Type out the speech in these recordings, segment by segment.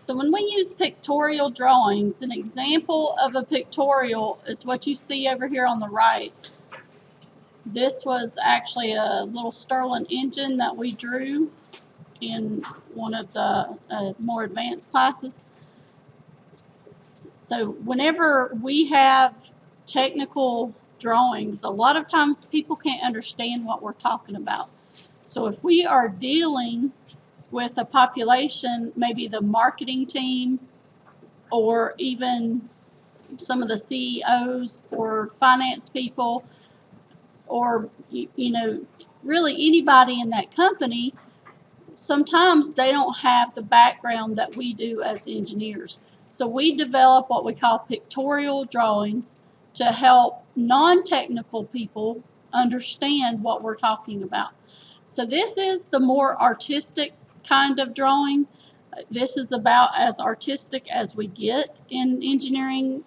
So when we use pictorial drawings, an example of a pictorial is what you see over here on the right. This was actually a little Stirling engine that we drew in one of the more advanced classes. So whenever we have technical drawings, a lot of times people can't understand what we're talking about. So if we are dealing with a population, maybe the marketing team or even some of the CEOs or finance people or, you know, really anybody in that company, sometimes they don't have the background that we do as engineers. So we develop what we call pictorial drawings to help non-technical people understand what we're talking about. So this is the more artistic kind of drawing. This is about as artistic as we get in engineering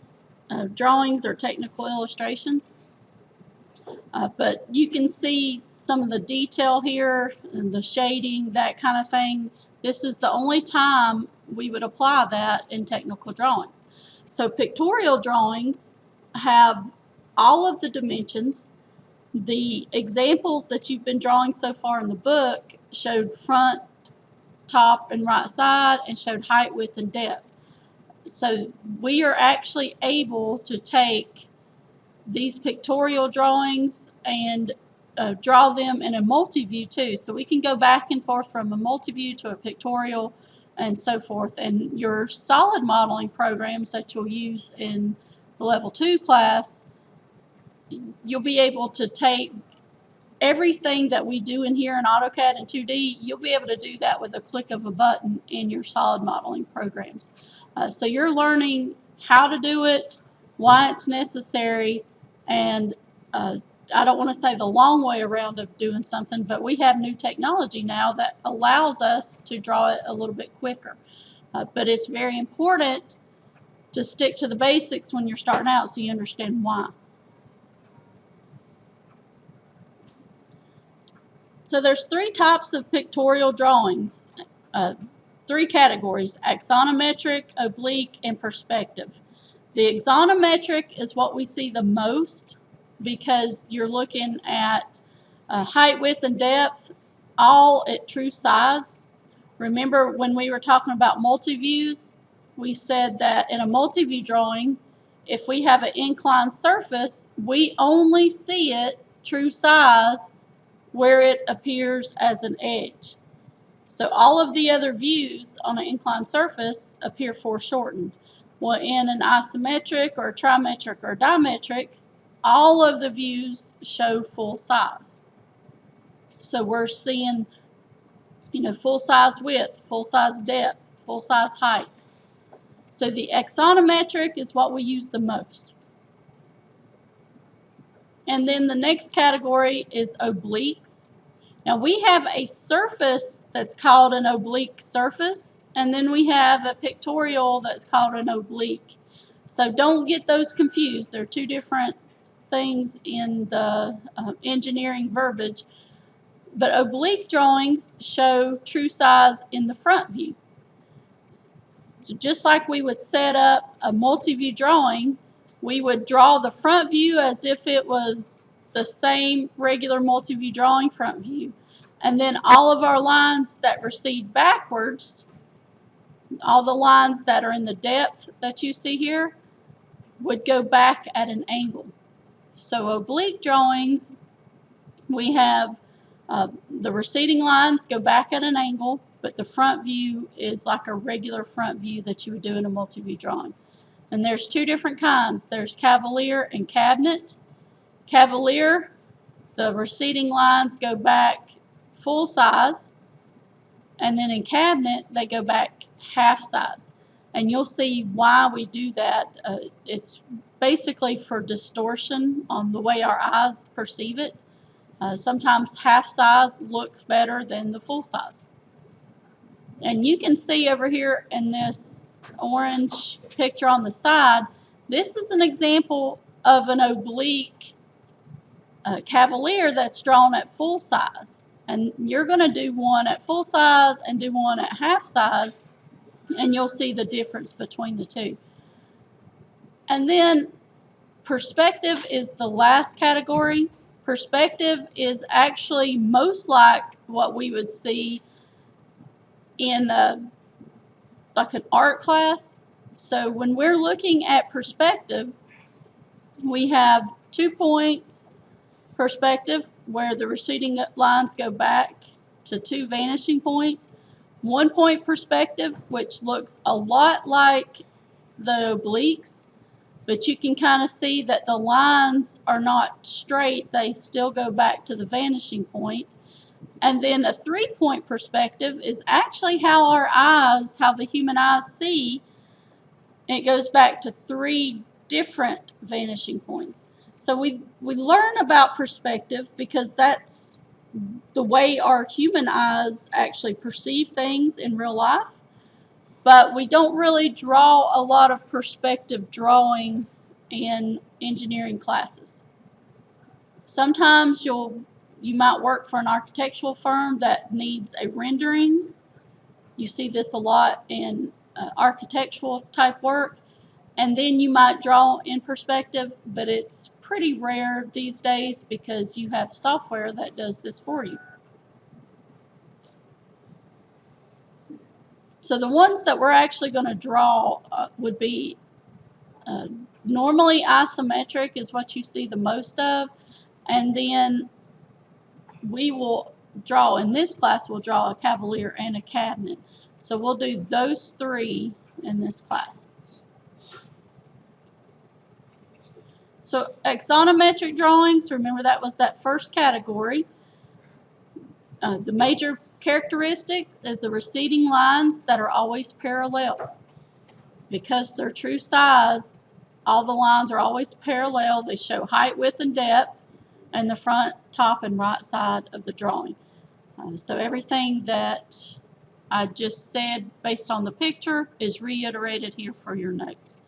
drawings or technical illustrations. But you can see some of the detail here and the shading, that kind of thing. This is the only time we would apply that in technical drawings. So pictorial drawings have all of the dimensions. The examples that you've been drawing so far in the book showed front, top, and right side, and showed height, width, and depth. So we are actually able to take these pictorial drawings and draw them in a multi-view too. So we can go back and forth from a multi-view to a pictorial and so forth. And your solid modeling programs that you'll use in the level 2 class, you'll be able to take everything that we do in here in AutoCAD and 2D, you'll be able to do that with a click of a button in your solid modeling programs. So you're learning how to do it, why it's necessary, and I don't want to say the long way around of doing something, but we have new technology now that allows us to draw it a little bit quicker. But it's very important to stick to the basics when you're starting out so you understand why. So there's 3 types of pictorial drawings, 3 categories: axonometric, oblique, and perspective. The axonometric is what we see the most because you're looking at height, width, and depth all at true size. Remember when we were talking about multi-views, we said that in a multi-view drawing, if we have an inclined surface, we only see it true size where it appears as an edge. So all of the other views on an inclined surface appear foreshortened. Well, in an isometric or a trimetric or a dimetric, all of the views show full size. So we're seeing, you know, full size width, full size depth, full size height. So the axonometric is what we use the most. And then the next category is obliques. Now we have a surface that's called an oblique surface, and then we have a pictorial that's called an oblique. So don't get those confused. They're 2 different things in the engineering verbiage. But oblique drawings show true size in the front view. So just like we would set up a multi-view drawing, we would draw the front view as if it was the same regular multi-view drawing front view. And then all of our lines that recede backwards, all the lines that are in the depth that you see here, would go back at an angle. So oblique drawings, we have the receding lines go back at an angle, but the front view is like a regular front view that you would do in a multi-view drawing. And there's 2 different kinds. There's cavalier and cabinet. Cavalier, the receding lines go back full size, and then in cabinet they go back half size. And you'll see why we do that. It's basically for distortion on the way our eyes perceive it. Sometimes half size looks better than the full size. And you can see over here in this orange picture on the side, this is an example of an oblique cavalier that's drawn at full size. And you're going to do one at full size and do one at half size. and you'll see the difference between the two. And then perspective is the last category. Perspective is actually most like what we would see in like an art class. So when we're looking at perspective, we have 2 points perspective where the receding lines go back to 2 vanishing points. 1 point perspective, which looks a lot like the obliques, but you can kind of see that the lines are not straight. They still go back to the vanishing point. And then a 3 point perspective is actually how how the human eyes see. It goes back to 3 different vanishing points. So we learn about perspective because that's the way our human eyes actually perceive things in real life. But we don't really draw a lot of perspective drawings in engineering classes. Sometimes you might work for an architectural firm that needs a rendering. You see this a lot in architectural type work. And then you might draw in perspective, but it's pretty rare these days because you have software that does this for you. So the ones that we're actually going to draw would be normally isometric is what you see the most of. And then we will draw, in this class, we'll draw a cavalier and a cabinet. So we'll do those 3 in this class. So axonometric drawings, remember that was that first category. The major characteristic is the receding lines that are always parallel. Because they're true size, all the lines are always parallel. They show height, width, and depth in the front, top, and right side of the drawing. So everything that I just said based on the picture is reiterated here for your notes.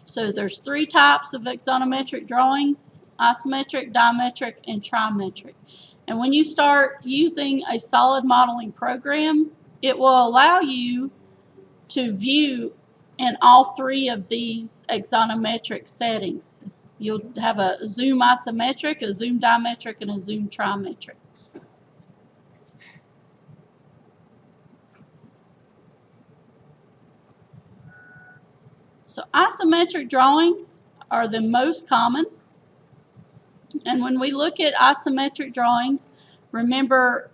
So there's 3 types of axonometric drawings: isometric, dimetric, and trimetric. And when you start using a solid modeling program, it will allow you to view in all 3 of these axonometric settings. You'll have a zoom isometric, a zoom dimetric, and a zoom trimetric. So isometric drawings are the most common. And when we look at isometric drawings, remember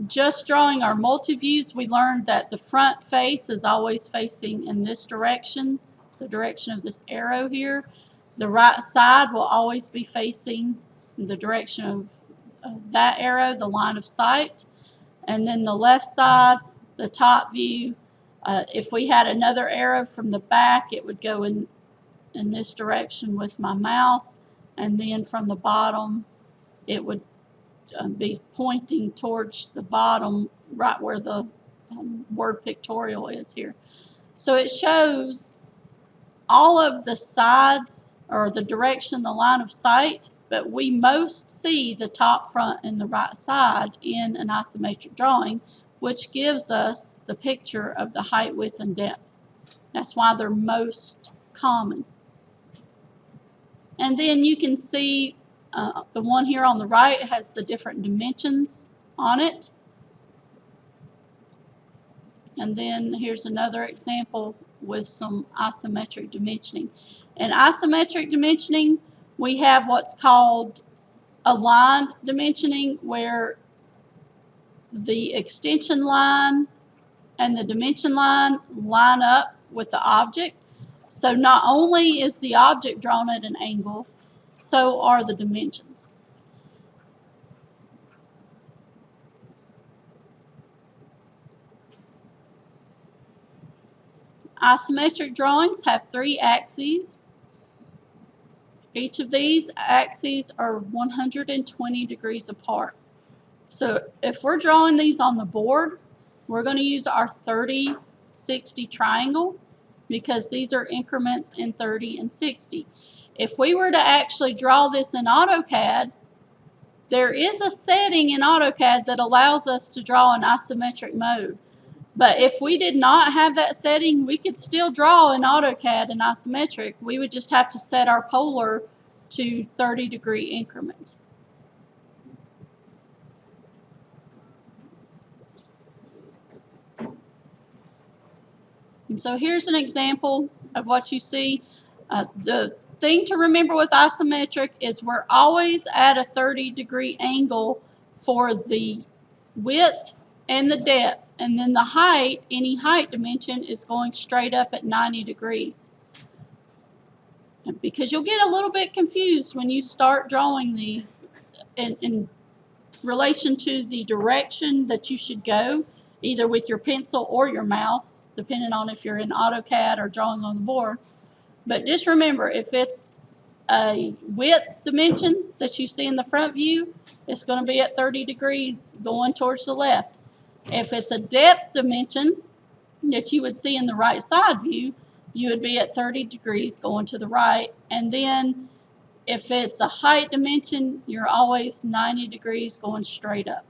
just drawing our multi-views, we learned that the front face is always facing in this direction, the direction of this arrow here. The right side will always be facing the direction of that arrow, the line of sight. And then the left side, the top view, if we had another arrow from the back, it would go in this direction with my mouse. And then from the bottom, it would be pointing towards the bottom, right where the word pictorial is here. So it shows all of the sides, or the direction, the line of sight, but we most see the top, front, and the right side in an isometric drawing, which gives us the picture of the height, width, and depth. That's why they're most common. And then you can see the one here on the right has the different dimensions on it. And then here's another example with some isometric dimensioning. In isometric dimensioning, we have what's called aligned dimensioning, where the extension line and the dimension line line up with the object. So not only is the object drawn at an angle, so are the dimensions. Isometric drawings have 3 axes. Each of these axes are 120 degrees apart. So if we're drawing these on the board, we're going to use our 30-60 triangle, because these are increments in 30 and 60. If we were to actually draw this in AutoCAD, there is a setting in AutoCAD that allows us to draw in isometric mode. But if we did not have that setting, we could still draw in AutoCAD and isometric. We would just have to set our polar to 30-degree increments. And so here's an example of what you see. The thing to remember with isometric is we're always at a 30-degree angle for the width and the depth, and then the height, any height dimension, is going straight up at 90 degrees. Because you'll get a little bit confused when you start drawing these in relation to the direction that you should go, either with your pencil or your mouse, depending on if you're in AutoCAD or drawing on the board. But just remember, if it's a width dimension that you see in the front view, it's going to be at 30 degrees going towards the left. If it's a depth dimension that you would see in the right side view, you would be at 30 degrees going to the right. And then if it's a height dimension, you're always 90 degrees going straight up.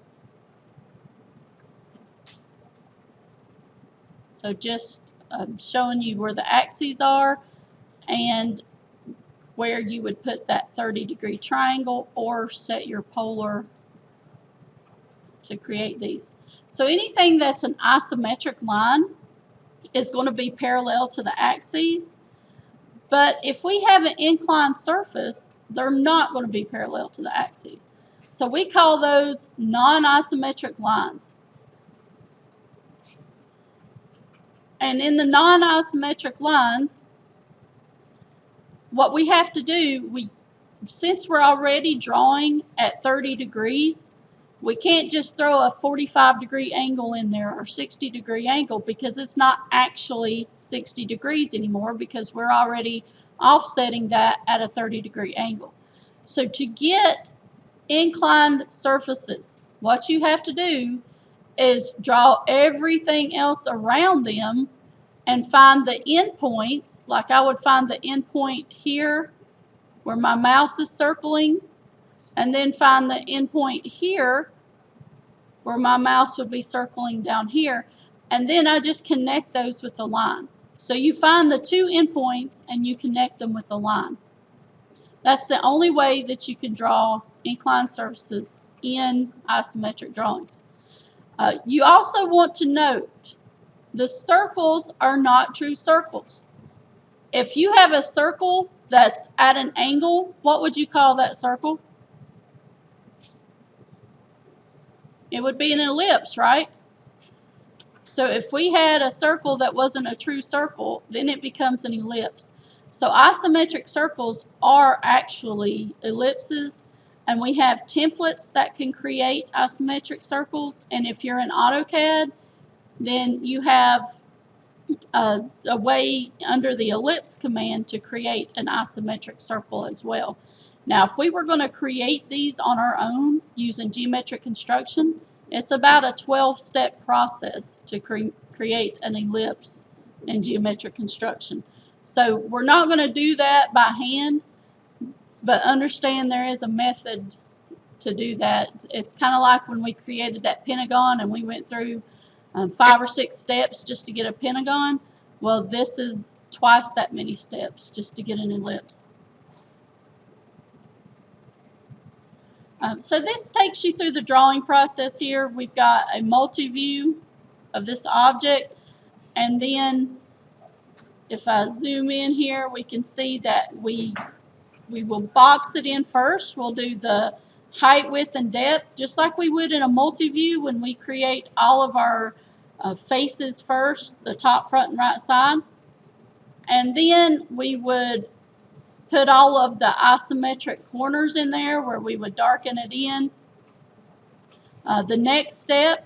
So just showing you where the axes are and where you would put that 30-degree triangle or set your polar to create these. So anything that's an isometric line is going to be parallel to the axes. But if we have an inclined surface, they're not going to be parallel to the axes. So we call those non-isometric lines. And in the non-isometric lines, what we have to do, since we're already drawing at 30 degrees, we can't just throw a 45-degree angle in there or 60-degree angle, because it's not actually 60 degrees anymore, because we're already offsetting that at a 30-degree angle. So to get inclined surfaces, what you have to do is draw everything else around them and find the endpoints. Like I would find the endpoint here where my mouse is circling, and then find the endpoint here where my mouse would be circling down here, and then I just connect those with the line. So you find the two endpoints and you connect them with the line. That's the only way that you can draw inclined surfaces in isometric drawings. You also want to note the circles are not true circles. If you have a circle that's at an angle, what would you call that circle? It would be an ellipse, right? So if we had a circle that wasn't a true circle, then it becomes an ellipse. So isometric circles are actually ellipses, and we have templates that can create isometric circles. And if you're in AutoCAD, then you have a way under the ellipse command to create an isometric circle as well. Now, if we were going to create these on our own using geometric construction, it's about a 12-step process to create an ellipse in geometric construction. So we're not going to do that by hand, but understand there is a method to do that. It's kind of like when we created that pentagon and we went through 5 or 6 steps just to get a pentagon. Well, this is twice that many steps just to get an ellipse. So this takes you through the drawing process here. We've got a multi-view of this object, and then if I zoom in here, we can see that we will box it in first. We'll do the height, width, and depth, just like we would in a multi-view when we create all of our faces first, the top, front, and right side. And then we would put all of the isometric corners in there where we would darken it in. The next step,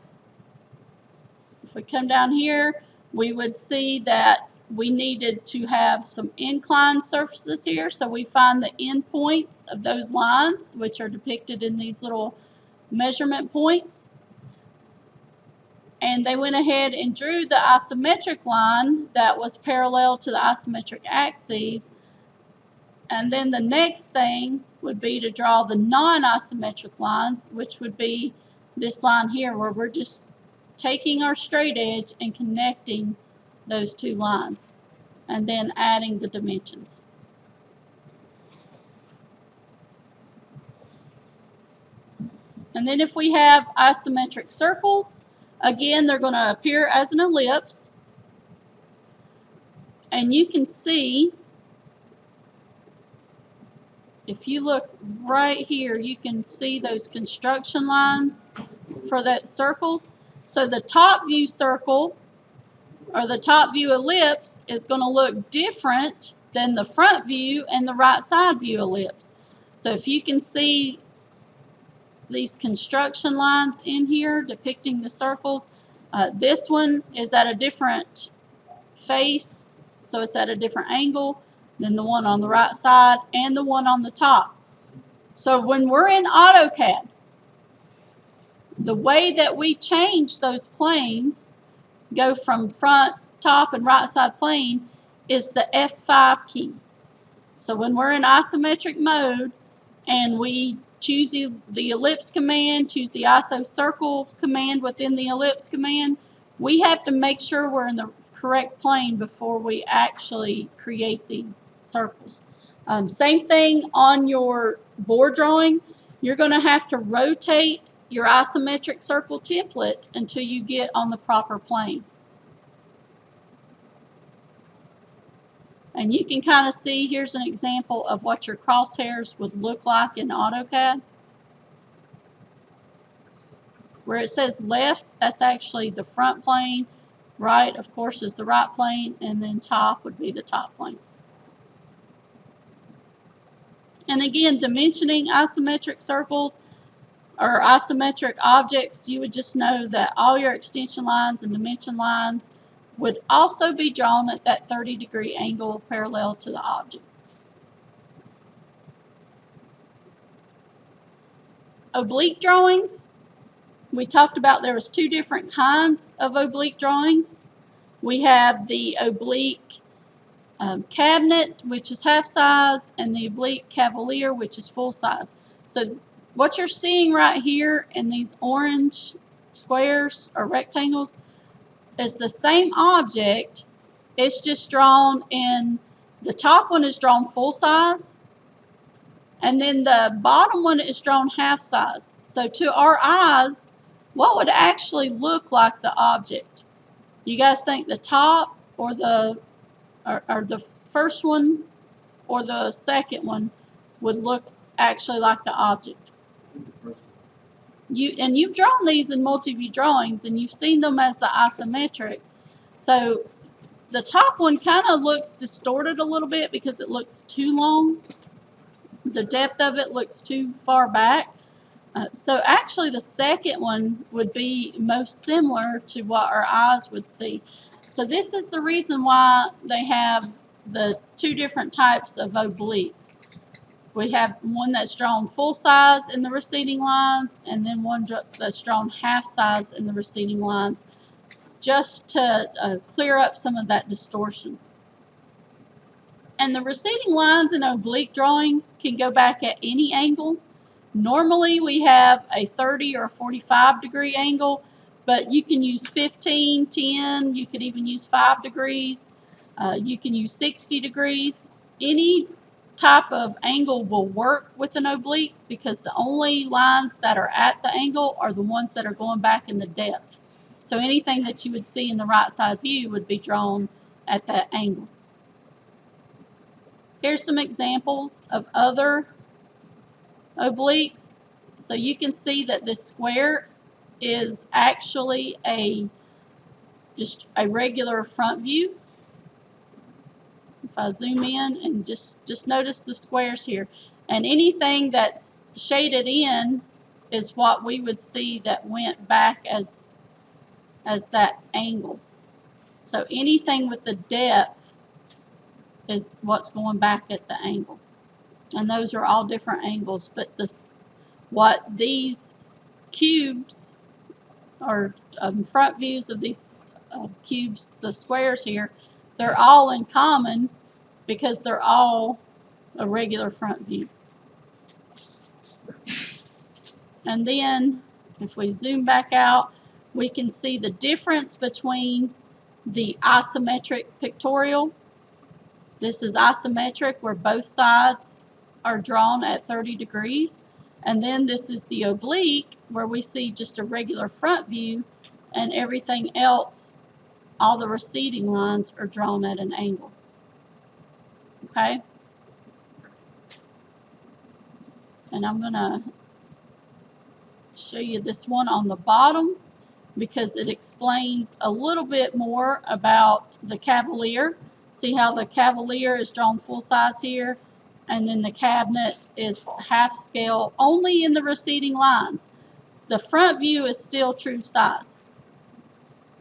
if we come down here, we would see that we needed to have some inclined surfaces here. So we find the endpoints of those lines, which are depicted in these little measurement points. And they went ahead and drew the isometric line that was parallel to the isometric axes. And then the next thing would be to draw the non-isometric lines, which would be this line here, where we're just taking our straight edge and connecting those two lines, and then adding the dimensions. And then if we have isometric circles, again, they're going to appear as an ellipse. And you can see, if you look right here, you can see those construction lines for that circles. So the top view circle, or the top view ellipse, is going to look different than the front view and the right side view ellipse. So if you can see these construction lines in here depicting the circles, this one is at a different face, so it's at a different angle than the one on the right side and the one on the top. So when we're in AutoCAD, the way that we change those planes, go from front, top, and right side plane, is the F5 key. So when we're in isometric mode and we choose the ellipse command, choose the ISO circle command within the ellipse command, we have to make sure we're in the correct plane before we actually create these circles. Same thing on your board drawing. You're going to have to rotate your isometric circle template until you get on the proper plane. And you can kind of see, here's an example of what your crosshairs would look like in AutoCAD. Where it says left, that's actually the front plane. Right, of course, is the right plane, and then top would be the top plane. And again, dimensioning isometric circles or isometric objects, you would just know that all your extension lines and dimension lines would also be drawn at that 30-degree angle parallel to the object. Oblique drawings. We talked about there was two different kinds of oblique drawings. We have the oblique cabinet, which is half size, and the oblique cavalier, which is full size. So what you're seeing right here in these orange squares or rectangles is the same object. It's just drawn in, the top one is drawn full size, and then the bottom one is drawn half size. So to our eyes, what would actually look like the object? You guys think the top or the first one or the second one would look actually like the object? You've drawn these in multi-view drawings, and you've seen them as the isometric. So the top one kind of looks distorted a little bit because it looks too long. The depth of it looks too far back. So actually the second one would be most similar to what our eyes would see. So this is the reason why they have the two different types of obliques. We have one that's drawn full size in the receding lines, and then one that's drawn half size in the receding lines, just to clear up some of that distortion. And the receding lines in oblique drawing can go back at any angle. Normally we have a 30 or a 45 degree angle, but you can use 15, 10, you could even use 5 degrees, you can use 60 degrees. Any type of angle will work with an oblique because the only lines that are at the angle are the ones that are going back in the depth. So anything that you would see in the right side view would be drawn at that angle. Here's some examples of other obliques. So you can see that this square is actually just a regular front view. If I zoom in and just notice the squares here, and anything that's shaded in is what we would see that went back as that angle. So anything with the depth is what's going back at the angle, and those are all different angles. But what these cubes or front views of these cubes, the squares here, they're all in common because they're all a regular front view. And then if we zoom back out, we can see the difference between the isometric pictorial. This is isometric, where both sides are drawn at 30 degrees. And then this is the oblique, where we see just a regular front view, and everything else, all the receding lines, are drawn at an angle. Okay? And I'm going to show you this one on the bottom, because it explains a little bit more about the cavalier. See how the cavalier is drawn full size here, and then the cabinet is half scale only in the receding lines. The front view is still true size.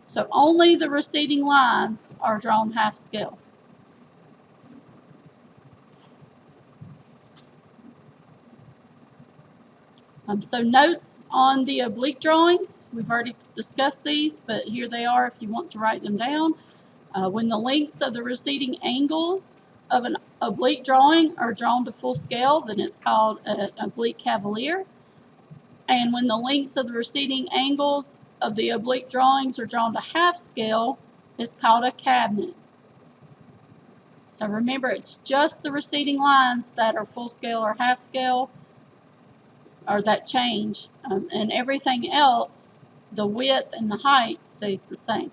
So only the receding lines are drawn half scale. So notes on the oblique drawings. We've already discussed these, but here they are if you want to write them down. When the lengths of the receding angles of an oblique drawing are drawn to full scale, then it's called an oblique cavalier. And when the lengths of the receding angles of the oblique drawings are drawn to half scale, it's called a cabinet. So remember, it's just the receding lines that are full scale or half scale, or that change, and everything else, the width and the height, stays the same.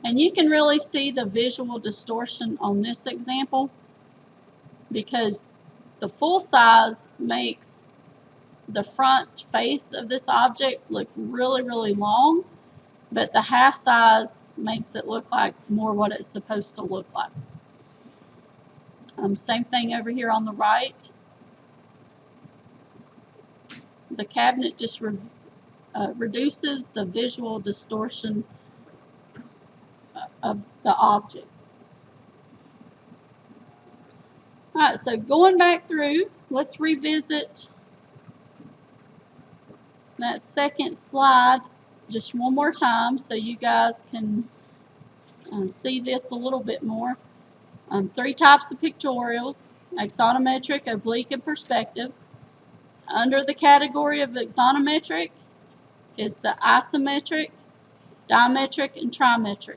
And you can really see the visual distortion on this example, because the full size makes the front face of this object look really, really long, but the half size makes it look like more what it's supposed to look like. Same thing over here on the right. The cabinet just reduces the visual distortion of the object. All right, so going back through, let's revisit that second slide just one more time so you guys can see this a little bit more. Three types of pictorials: axonometric, oblique, and perspective. Under the category of axonometric is the isometric, dimetric, and trimetric.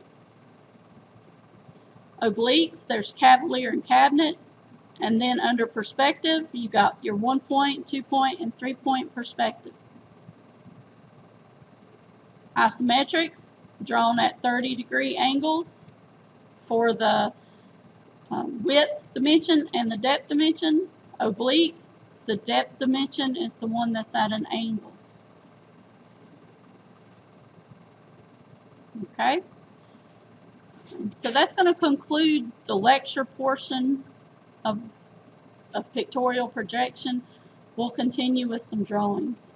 Obliques, there's cavalier and cabinet. And then under perspective, you got your 1 point, 2 point, and 3 point perspective. Isometrics, drawn at 30-degree angles for the width dimension and the depth dimension. Obliques, the depth dimension is the one that's at an angle. Okay? So that's going to conclude the lecture portion of pictorial projection. We'll continue with some drawings.